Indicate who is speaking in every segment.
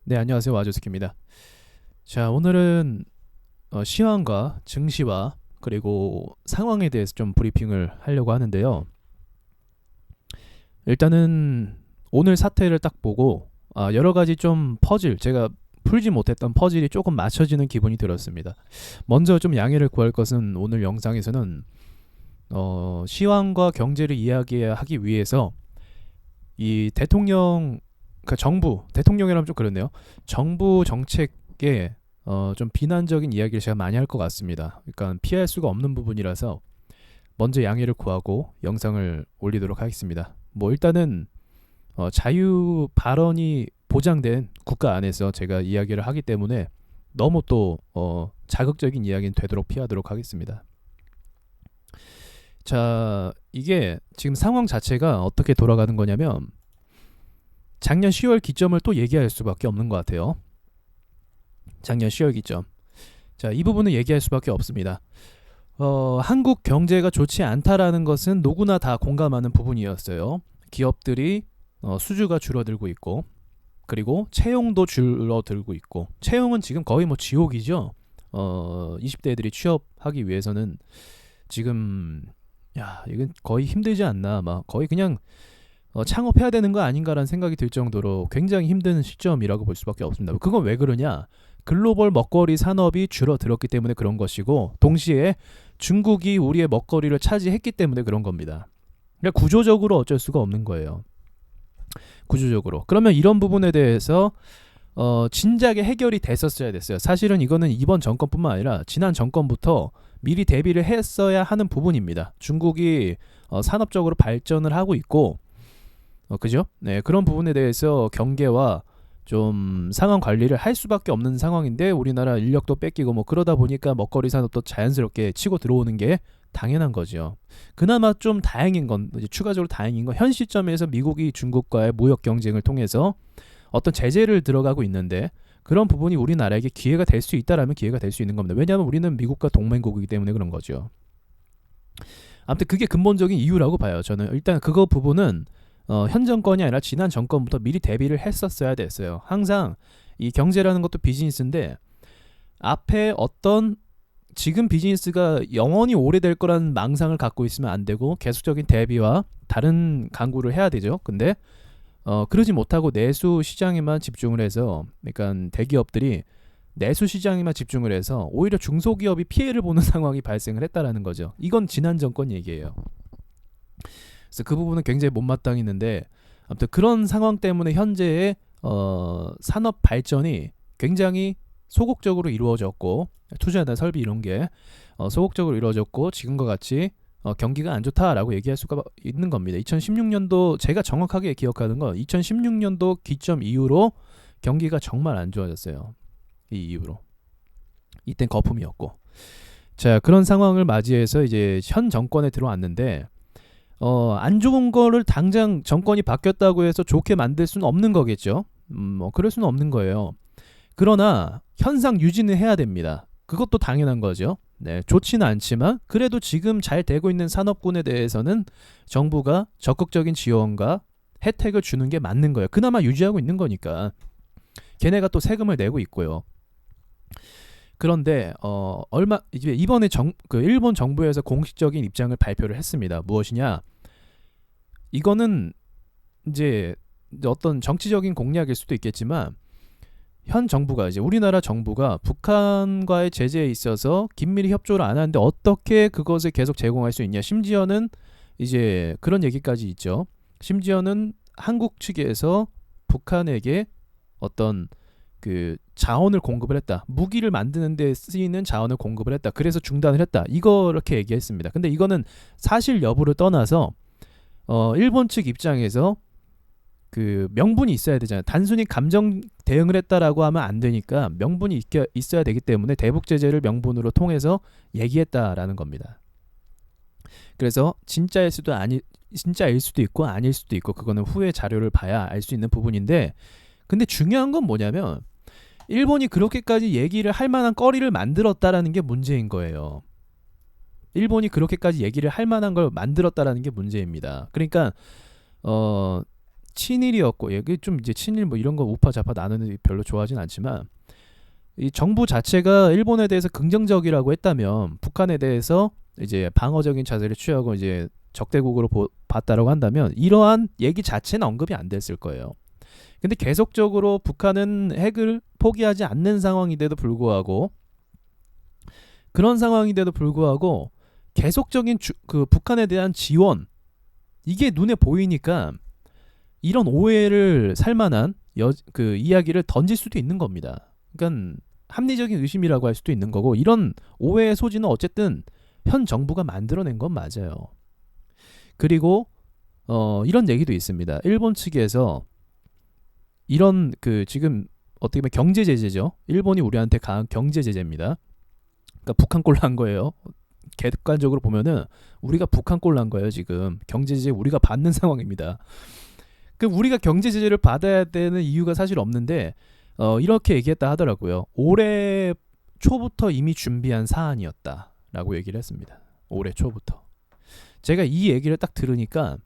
Speaker 1: 네, 안녕하세요. 와주스키입니다. 자, 오늘은 시황과 증시와 그리고 상황에 대해서 좀 브리핑을 하려고 하는데요. 일단은 오늘 사태를 딱 보고 여러 가지 좀 퍼즐, 제가 풀지 못했던 퍼즐이 조금 맞춰지는 기분이 들었습니다. 먼저 좀 양해를 구할 것은 오늘 영상에서는 시황과 경제를 이야기하기 위해서 이 대통령, 그러니까 정부, 대통령이라면 좀 그렇네요. 정부 정책에 좀 비난적인 이야기를 제가 많이 할 것 같습니다. 그러니까 피할 수가 없는 부분이라서 먼저 양해를 구하고 영상을 올리도록 하겠습니다. 뭐 일단은 자유 발언이 보장된 국가 안에서 제가 이야기를 하기 때문에 너무 또 자극적인 이야기는 되도록 피하도록 하겠습니다. 자, 이게 지금 상황 자체가 어떻게 돌아가는 거냐면 작년 10월 기점을 또 얘기할 수밖에 없는 것 같아요. 작년 10월 기점. 자, 이 부분은 얘기할 수밖에 없습니다. 한국 경제가 좋지 않다라는 것은 누구나 다 공감하는 부분이었어요. 기업들이 수주가 줄어들고 있고, 그리고 채용도 줄어들고 있고, 채용은 지금 거의 뭐 지옥이죠. 20대들이 취업하기 위해서는 지금 이건 거의 힘들지 않나, 막 거의 그냥 창업해야 되는 거 아닌가라는 생각이 들 정도로 굉장히 힘든 시점이라고 볼 수밖에 없습니다. 그건 왜 그러냐? 글로벌 먹거리 산업이 줄어들었기 때문에 그런 것이고, 동시에 중국이 우리의 먹거리를 차지했기 때문에 그런 겁니다. 그러니까 구조적으로 어쩔 수가 없는 거예요. 구조적으로. 그러면 이런 부분에 대해서 진작에 해결이 됐었어야 됐어요. 사실은 이거는 이번 정권뿐만 아니라 지난 정권부터 미리 대비를 했어야 하는 부분입니다. 중국이 산업적으로 발전을 하고 있고, 그죠? 네, 그런 부분에 대해서 경계와 좀 상황 관리를 할 수밖에 없는 상황인데 우리나라 인력도 뺏기고 뭐 그러다 보니까 먹거리 산업도 자연스럽게 치고 들어오는 게 당연한 거죠. 그나마 좀 다행인 건, 이제 추가적으로 다행인 건 현 시점에서 미국이 중국과의 무역 경쟁을 통해서 어떤 제재를 들어가고 있는데 그런 부분이 우리나라에게 기회가 될 수 있다라면 기회가 될 수 있는 겁니다. 왜냐하면 우리는 미국과 동맹국이기 때문에 그런 거죠. 아무튼 그게 근본적인 이유라고 봐요. 저는 일단 그거 부분은 현 정권이 아니라 지난 정권부터 미리 대비를 했었어야 됐어요. 항상 이 경제라는 것도 비즈니스인데 앞에 어떤 지금 비즈니스가 영원히 오래될 거라는 망상을 갖고 있으면 안 되고 계속적인 대비와 다른 강구를 해야 되죠. 근데 그러지 못하고 내수 시장에만 집중을 해서, 그러니까 대기업들이 내수 시장에만 집중을 해서 오히려 중소기업이 피해를 보는 상황이 발생을 했다라는 거죠. 이건 지난 정권 얘기예요. 그래서 그 부분은 굉장히 못마땅했는데, 아무튼 그런 상황 때문에 현재의 산업 발전이 굉장히 소극적으로 이루어졌고, 투자나 설비 이런 게 소극적으로 이루어졌고, 지금과 같이 경기가 안 좋다라고 얘기할 수가 있는 겁니다. 2016년도 제가 정확하게 기억하는 건 2016년도 기점 이후로 경기가 정말 안 좋아졌어요. 이 이후로. 이땐 거품이었고. 자, 그런 상황을 맞이해서 이제 현 정권에 들어왔는데 안 좋은 거를 당장 정권이 바뀌었다고 해서 좋게 만들 수는 없는 거겠죠. 뭐 그럴 수는 없는 거예요. 그러나 현상 유지는 해야 됩니다. 그것도 당연한 거죠. 네, 좋지는 않지만 그래도 지금 잘 되고 있는 산업군에 대해서는 정부가 적극적인 지원과 혜택을 주는 게 맞는 거예요. 그나마 유지하고 있는 거니까. 걔네가 또 세금을 내고 있고요. 그런데 이제 이번에 그 일본 정부에서 공식적인 입장을 발표를 했습니다. 무엇이냐? 이거는 이제 어떤 정치적인 공약일 수도 있겠지만 현 정부가, 이제 우리나라 정부가 북한과의 제재에 있어서 긴밀히 협조를 안 하는데 어떻게 그것을 계속 제공할 수 있냐? 심지어는 이제 그런 얘기까지 있죠. 심지어는 한국 측에서 북한에게 어떤 그 자원을 공급을 했다. 무기를 만드는 데 쓰이는 자원을 공급을 했다. 그래서 중단을 했다. 이렇게 얘기했습니다. 근데 이거는 사실 여부를 떠나서 일본 측 입장에서 그 명분이 있어야 되잖아요. 단순히 감정 대응을 했다라고 하면 안 되니까 명분이 있어야 되기 때문에 대북 제재를 명분으로 통해서 얘기했다라는 겁니다. 그래서 진짜일 수도 있고 아닐 수도 있고, 그거는 후에 자료를 봐야 알 수 있는 부분인데, 근데 중요한 건 뭐냐면 일본이 그렇게까지 얘기를 할 만한 거리를 만들었다라는 게 문제인 거예요. 일본이 그렇게까지 얘기를 할 만한 걸 만들었다라는 게 문제입니다. 그러니까 친일이었고, 이게 좀 이제 친일 뭐 이런 거 우파 좌파 나누는 별로 좋아하진 않지만, 이 정부 자체가 일본에 대해서 긍정적이라고 했다면 북한에 대해서 이제 방어적인 자세를 취하고 이제 적대국으로 봤다라고 한다면 이러한 얘기 자체는 언급이 안 됐을 거예요. 근데 계속적으로 북한은 핵을 포기하지 않는 상황인데도 불구하고, 그런 상황인데도 불구하고 계속적인 그 북한에 대한 지원, 이게 눈에 보이니까 이런 오해를 살만한 그 이야기를 던질 수도 있는 겁니다. 그러니까 합리적인 의심이라고 할 수도 있는 거고, 이런 오해의 소지는 어쨌든 현 정부가 만들어낸 건 맞아요. 그리고 이런 얘기도 있습니다. 일본 측에서 이런 그 지금 어떻게 보면 경제 제재죠. 일본이 우리한테 강한 경제 제재입니다. 그러니까 북한 꼴 난 거예요. 객관적으로 보면은 우리가 북한 꼴 난 거예요. 지금 경제 제재 우리가 받는 상황입니다. 그 우리가 경제 제재를 받아야 되는 이유가 사실 없는데 이렇게 얘기했다 하더라고요. 올해 초부터 이미 준비한 사안이었다라고 얘기를 했습니다. 올해 초부터. 제가 이 얘기를 딱 들으니까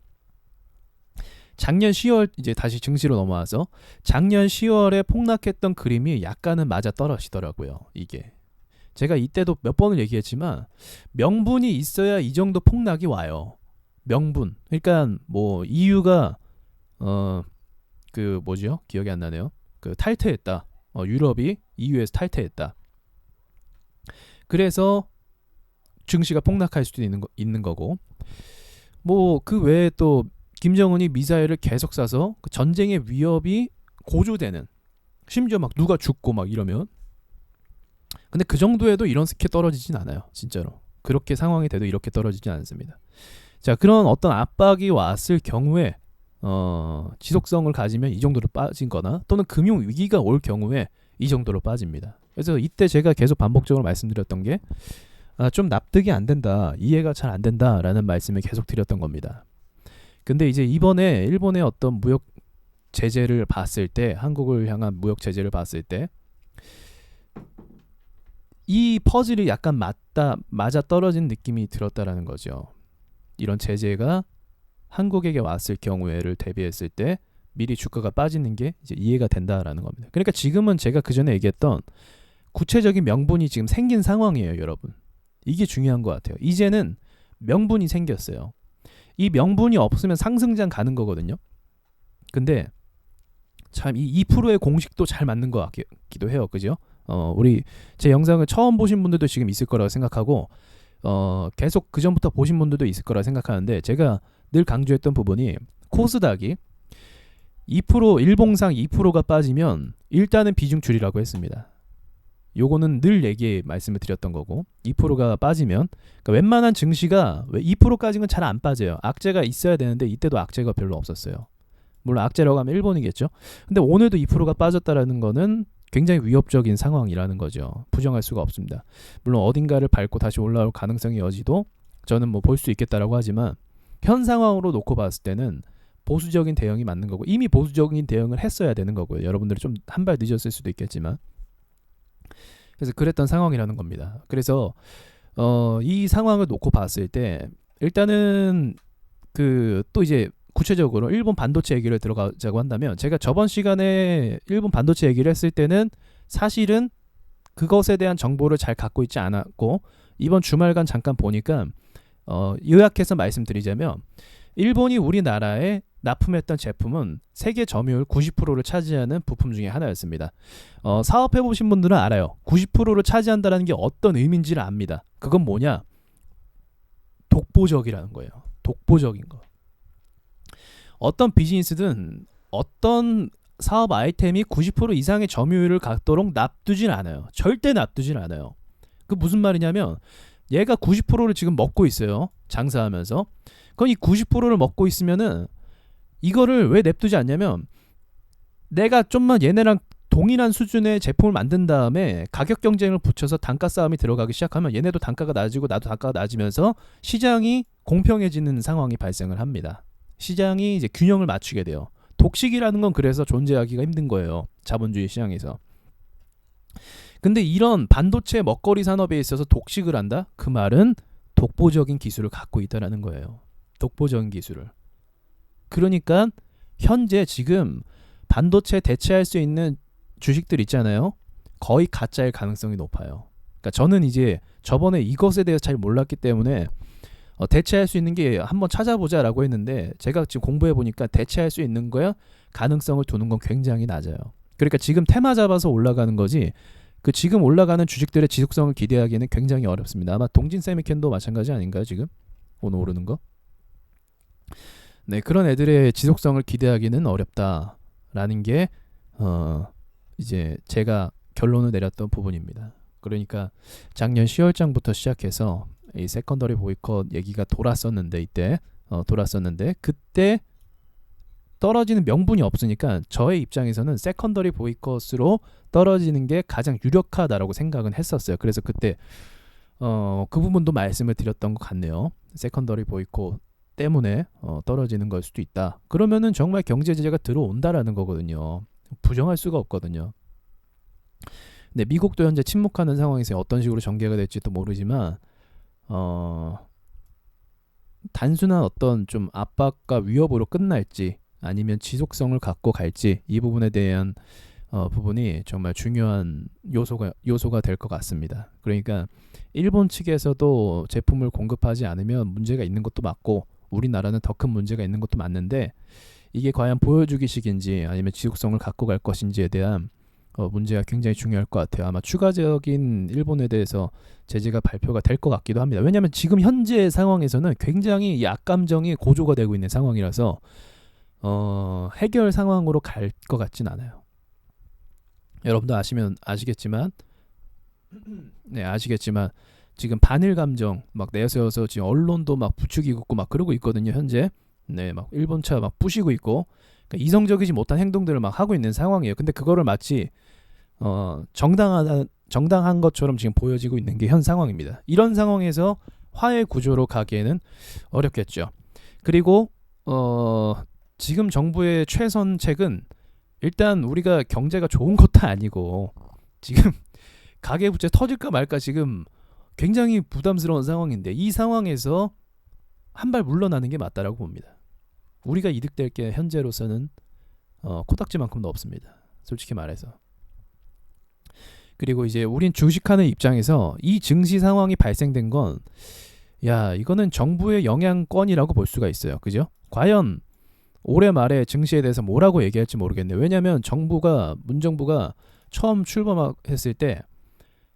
Speaker 1: 작년 10월, 이제 다시 증시로 넘어와서 작년 10월에 폭락했던 그림이 약간은 맞아 떨어지더라고요. 이게 제가 이때도 몇 번을 얘기했지만 명분이 있어야 이 정도 폭락이 와요. 명분. 그러니까 뭐 EU가 그 뭐죠? 기억이 안 나네요. 그 탈퇴했다. 유럽이 EU에서 탈퇴했다. 그래서 증시가 폭락할 수도 있는 거고, 뭐 그 외에 또 김정은이 미사일을 계속 쏴서 그 전쟁의 위협이 고조되는, 심지어 막 누가 죽고 막 이러면, 근데 그 정도에도 이런 스케 떨어지진 않아요. 진짜로 그렇게 상황이 돼도 이렇게 떨어지진 않습니다. 자, 그런 어떤 압박이 왔을 경우에 지속성을 가지면 이 정도로 빠진 거나, 또는 금융 위기가 올 경우에 이 정도로 빠집니다. 그래서 이때 제가 계속 반복적으로 말씀드렸던 게 좀 납득이 안 된다, 이해가 잘 안 된다라는 말씀을 계속 드렸던 겁니다. 근데 이제 이번에 일본의 어떤 무역 제재를 봤을 때, 한국을 향한 무역 제재를 봤을 때 이 퍼즐이 약간 맞아 떨어진 느낌이 들었다라는 거죠. 이런 제재가 한국에게 왔을 경우에를 대비했을 때 미리 주가가 빠지는 게 이제 이해가 된다라는 겁니다. 그러니까 지금은 제가 그 전에 얘기했던 구체적인 명분이 지금 생긴 상황이에요, 여러분. 이게 중요한 것 같아요. 이제는 명분이 생겼어요. 이 명분이 없으면 상승장 가는 거거든요. 근데 참 이 2%의 공식도 잘 맞는 것 같기도 해요. 그죠? 우리 제 영상을 처음 보신 분들도 지금 있을 거라고 생각하고, 계속 그 전부터 보신 분들도 있을 거라 생각하는데, 제가 늘 강조했던 부분이 코스닥이 2% 일봉상 2%가 빠지면 일단은 비중 줄이라고 했습니다. 요거는 늘 말씀을 드렸던 거고, 2%가 빠지면, 그러니까 웬만한 증시가 2%까지는 잘 안 빠져요. 악재가 있어야 되는데 이때도 악재가 별로 없었어요. 물론 악재라고 하면 일본이겠죠. 근데 오늘도 2%가 빠졌다라는 거는 굉장히 위협적인 상황이라는 거죠. 부정할 수가 없습니다. 물론 어딘가를 밟고 다시 올라올 가능성의 여지도 저는 뭐 볼 수 있겠다라고 하지만, 현 상황으로 놓고 봤을 때는 보수적인 대응이 맞는 거고, 이미 보수적인 대응을 했어야 되는 거고요. 여러분들이 좀 한 발 늦었을 수도 있겠지만, 그래서 그랬던 상황이라는 겁니다. 그래서 이 상황을 놓고 봤을 때 일단은 그 또 이제 구체적으로 일본 반도체 얘기를 들어가자고 한다면, 제가 저번 시간에 일본 반도체 얘기를 했을 때는 사실은 그것에 대한 정보를 잘 갖고 있지 않았고, 이번 주말간 잠깐 보니까 요약해서 말씀드리자면, 일본이 우리나라에 납품했던 제품은 세계 점유율 90%를 차지하는 부품 중에 하나였습니다. 사업해보신 분들은 알아요. 90%를 차지한다는 게 어떤 의미인지를 압니다. 그건 뭐냐? 독보적이라는 거예요. 독보적인 거. 어떤 비즈니스든 어떤 사업 아이템이 90% 이상의 점유율을 갖도록 납두진 않아요. 절대 납두진 않아요. 그 무슨 말이냐면, 얘가 90%를 지금 먹고 있어요. 장사하면서. 그럼 이 90%를 먹고 있으면은 이거를 왜 냅두지 않냐면, 내가 좀만 얘네랑 동일한 수준의 제품을 만든 다음에 가격 경쟁을 붙여서 단가 싸움이 들어가기 시작하면 얘네도 단가가 낮아지고 나도 단가가 낮으면서 시장이 공평해지는 상황이 발생을 합니다. 시장이 이제 균형을 맞추게 돼요. 독식이라는 건 그래서 존재하기가 힘든 거예요. 자본주의 시장에서. 근데 이런 반도체 먹거리 산업에 있어서 독식을 한다? 그 말은 독보적인 기술을 갖고 있다라는 거예요. 독보적인 기술을. 그러니까 현재 지금 반도체 대체할 수 있는 주식들 있잖아요. 거의 가짜일 가능성이 높아요. 그러니까 저는 이제 저번에 이것에 대해서 잘 몰랐기 때문에 대체할 수 있는 게 한번 찾아보자라고 했는데 제가 지금 공부해 보니까 대체할 수 있는 거야 가능성을 두는 건 굉장히 낮아요. 그러니까 지금 테마 잡아서 올라가는 거지 그 지금 올라가는 주식들의 지속성을 기대하기에는 굉장히 어렵습니다. 아마 동진 세미캔도 마찬가지 아닌가요 지금 오늘 오르는 거? 네, 그런 애들의 지속성을 기대하기는 어렵다라는 게 이제 제가 결론을 내렸던 부분입니다. 그러니까 작년 10월장부터 시작해서 이 세컨더리 보이콧 얘기가 돌았었는데 이때 돌았었는데 그때 떨어지는 명분이 없으니까 저의 입장에서는 세컨더리 보이콧으로 떨어지는 게 가장 유력하다라고 생각은 했었어요. 그래서 그때 그 부분도 말씀을 드렸던 것 같네요. 세컨더리 보이콧 때문에 떨어지는 걸 수도 있다. 그러면은 정말 경제 제재가 들어온다라는 거거든요. 부정할 수가 없거든요. 근데 미국도 현재 침묵하는 상황에서 어떤 식으로 전개가 될지도 모르지만 단순한 어떤 좀 압박과 위협으로 끝날지 아니면 지속성을 갖고 갈지 이 부분에 대한 부분이 정말 중요한 요소가 될 것 같습니다. 그러니까 일본 측에서도 제품을 공급하지 않으면 문제가 있는 것도 맞고 우리나라는 더 큰 문제가 있는 것도 맞는데 이게 과연 보여주기식인지 아니면 지속성을 갖고 갈 것인지에 대한 문제가 굉장히 중요할 것 같아요. 아마 추가적인 일본에 대해서 제재가 발표가 될 것 같기도 합니다. 왜냐하면 지금 현재 상황에서는 굉장히 이 악감정이 고조가 되고 있는 상황이라서 해결 상황으로 갈 것 같진 않아요. 여러분도 아시겠지만 지금 반일 감정 막 내세워서 지금 언론도 막 부추기고 있고 막 그러고 있거든요. 현재 막 일본차 막 부시고 있고 그러니까 이성적이지 못한 행동들을 막 하고 있는 상황이에요. 근데 그거를 마치 정당한 것처럼 지금 보여지고 있는 게 현 상황입니다. 이런 상황에서 화해 구조로 가기에는 어렵겠죠. 그리고 지금 정부의 최선책은 일단 우리가 경제가 좋은 것도 아니고 지금 가계부채 터질까 말까 지금 굉장히 부담스러운 상황인데 이 상황에서 한 발 물러나는 게 맞다라고 봅니다. 우리가 이득될 게 현재로서는 코딱지만큼도 없습니다. 솔직히 말해서. 그리고 이제 우린 주식하는 입장에서 이 증시 상황이 발생된 건 이거는 정부의 영향권이라고 볼 수가 있어요. 그죠? 과연 올해 말에 증시에 대해서 뭐라고 얘기할지 모르겠네요. 왜냐하면 문정부가 처음 출범했을 때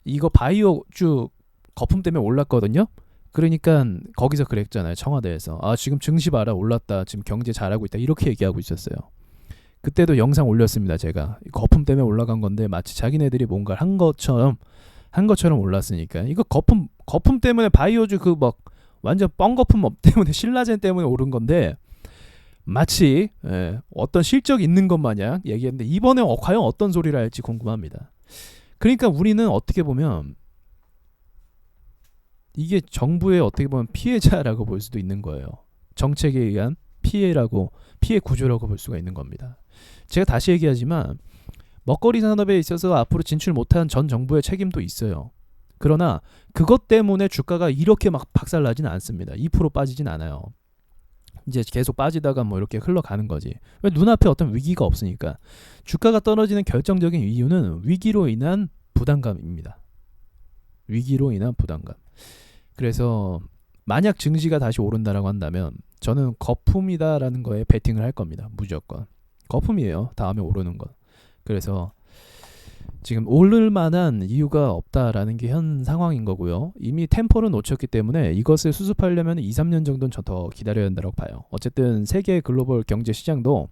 Speaker 1: 이거 바이오주 거품 때문에 올랐거든요. 그러니까 거기서 그랬잖아요. 청와대에서 지금 증시 봐라 올랐다. 지금 경제 잘하고 있다. 이렇게 얘기하고 있었어요. 그때도 영상 올렸습니다. 제가 거품 때문에 올라간 건데 마치 자기네들이 뭔가를 한 것처럼 올랐으니까 이거 거품 때문에 바이오주 그 막 완전 뻥거품 때문에 신라젠 때문에 오른 건데 마치 어떤 실적이 있는 것 마냥 얘기했는데 이번에 과연 어떤 소리를 할지 궁금합니다. 그러니까 우리는 어떻게 보면 이게 정부의 어떻게 보면 피해자라고 볼 수도 있는 거예요. 정책에 의한 피해 구조라고 볼 수가 있는 겁니다. 제가 다시 얘기하지만 먹거리 산업에 있어서 앞으로 진출 못한 전 정부의 책임도 있어요. 그러나 그것 때문에 주가가 이렇게 막 박살나지는 않습니다. 2% 빠지진 않아요. 이제 계속 빠지다가 뭐 이렇게 흘러가는 거지. 왜 눈앞에 어떤 위기가 없으니까. 주가가 떨어지는 결정적인 이유는 위기로 인한 부담감입니다. 위기로 인한 부담감. 그래서 만약 증시가 다시 오른다라고 한다면 저는 거품이다라는 거에 베팅을 할 겁니다. 무조건. 거품이에요. 다음에 오르는 건. 그래서 지금 오를 만한 이유가 없다라는 게 현 상황인 거고요. 이미 템포를 놓쳤기 때문에 이것을 수습하려면 2, 3년 정도는 더 기다려야 한다고 봐요. 어쨌든 세계 글로벌 경제 시장도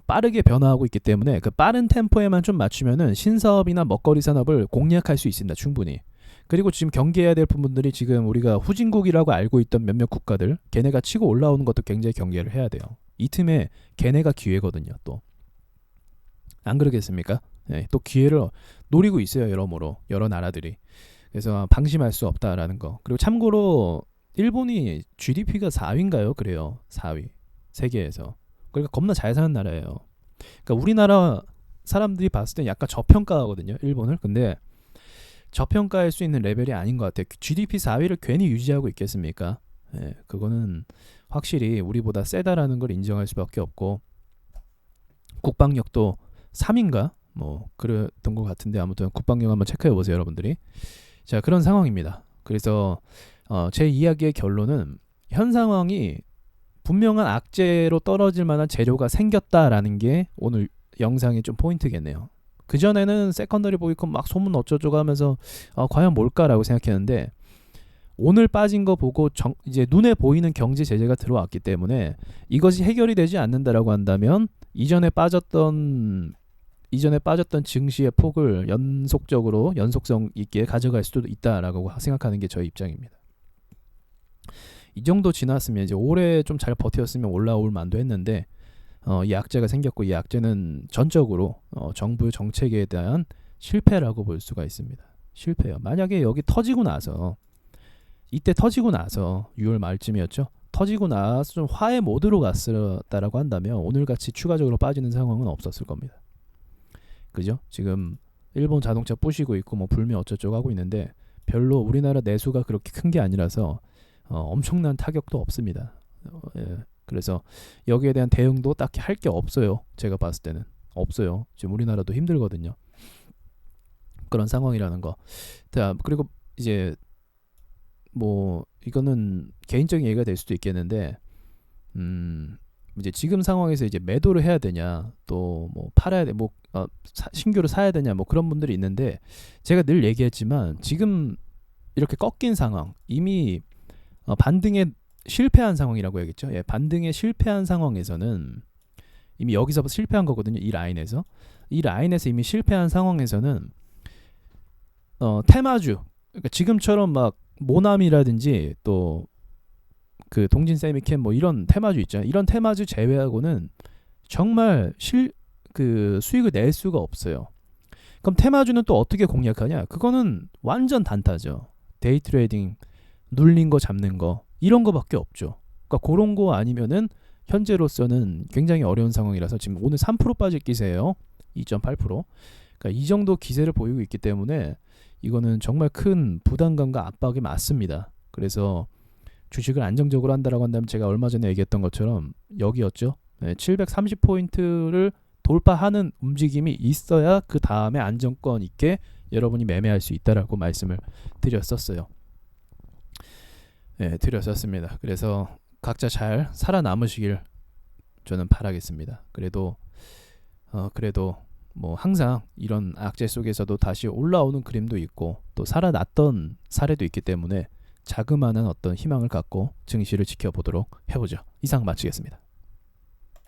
Speaker 1: 빠르게 변화하고 있기 때문에 그 빠른 템포에만 좀 맞추면은 신사업이나 먹거리 산업을 공략할 수 있습니다. 충분히. 그리고 지금 경계해야 될 부분들이 지금 우리가 후진국이라고 알고 있던 몇몇 국가들 걔네가 치고 올라오는 것도 굉장히 경계를 해야 돼요. 이 틈에 걔네가 기회거든요. 또 안 그러겠습니까? 또 기회를 노리고 있어요. 여러모로 여러 나라들이. 그래서 방심할 수 없다라는 거. 그리고 참고로 일본이 GDP가 4위인가요? 그래요. 4위 세계에서. 그러니까 겁나 잘 사는 나라예요. 그러니까 우리나라 사람들이 봤을 때 약간 저평가하거든요. 일본을. 근데 저평가할 수 있는 레벨이 아닌 것 같아요. GDP 4위를 괜히 유지하고 있겠습니까? 예, 그거는 확실히 우리보다 세다라는 걸 인정할 수밖에 없고 국방력도 3인가 뭐 그랬던 것 같은데 아무튼 국방력 한번 체크해 보세요 여러분들이. 자 그런 상황입니다. 그래서 제 이야기의 결론은 현 상황이 분명한 악재로 떨어질 만한 재료가 생겼다라는 게 오늘 영상의 좀 포인트겠네요. 그전에는 세컨더리 보이콘 막 소문 어쩌고저쩌고 하면서 과연 뭘까라고 생각했는데 오늘 빠진 거 보고 이제 눈에 보이는 경제 제재가 들어왔기 때문에 이것이 해결이 되지 않는다라고 한다면 이전에 빠졌던 증시의 폭을 연속성 있게 가져갈 수도 있다라고 생각하는 게 저의 입장입니다. 이 정도 지났으면 이제 올해 좀 잘 버텼으면 올라올 만도 했는데 이 악재가 생겼고 이 악재는 전적으로 정부의 정책에 대한 실패라고 볼 수가 있습니다. 실패요. 만약에 여기 터지고 나서 6월 말쯤이었죠. 터지고 나서 좀 화해 모드로 갔었다라고 한다면 오늘같이 추가적으로 빠지는 상황은 없었을 겁니다. 그죠? 지금 일본 자동차 부시고 있고 뭐 불매 어쩌고저쩌고 하고 있는데 별로 우리나라 내수가 그렇게 큰 게 아니라서 엄청난 타격도 없습니다. 예. 그래서 여기에 대한 대응도 딱히 할 게 없어요. 제가 봤을 때는 없어요. 지금 우리나라도 힘들거든요. 그런 상황이라는 거. 자, 그리고 이제 뭐 이거는 개인적인 얘기가 될 수도 있겠는데 이제 지금 상황에서 이제 매도를 해야 되냐 또 뭐 팔아야 돼 뭐 신규로 사야 되냐 뭐 그런 분들이 있는데 제가 늘 얘기했지만 지금 이렇게 꺾인 상황 이미 반등에 실패한 상황이라고 해야겠죠. 예, 반등에 실패한 상황에서는 이미 여기서 실패한 거거든요. 이 라인에서 이미 실패한 상황에서는 테마주 그러니까 지금처럼 막 모남이라든지 또 그 동진 세미캠 뭐 이런 테마주 있잖아요. 이런 테마주 제외하고는 정말 그 수익을 낼 수가 없어요. 그럼 테마주는 또 어떻게 공략하냐? 그거는 완전 단타죠. 데이 트레이딩 눌린 거 잡는 거 이런 거밖에 없죠. 그러니까 그런 거 아니면은 현재로서는 굉장히 어려운 상황이라서 지금 오늘 3% 빠질 기세예요. 2.8%. 그러니까 이 정도 기세를 보이고 있기 때문에 이거는 정말 큰 부담감과 압박이 맞습니다. 그래서 주식을 안정적으로 한다라고 한다면 제가 얼마 전에 얘기했던 것처럼 여기였죠. 730포인트를 돌파하는 움직임이 있어야 그 다음에 안정권 있게 여러분이 매매할 수 있다라고 말씀을 드렸었어요. 네, 드렸었습니다. 그래서 각자 잘 살아남으시길 저는 바라겠습니다. 그래도 뭐 항상 이런 악재 속에서도 다시 올라오는 그림도 있고 또 살아났던 사례도 있기 때문에 자그마한 어떤 희망을 갖고 증시를 지켜보도록 해보죠. 이상 마치겠습니다.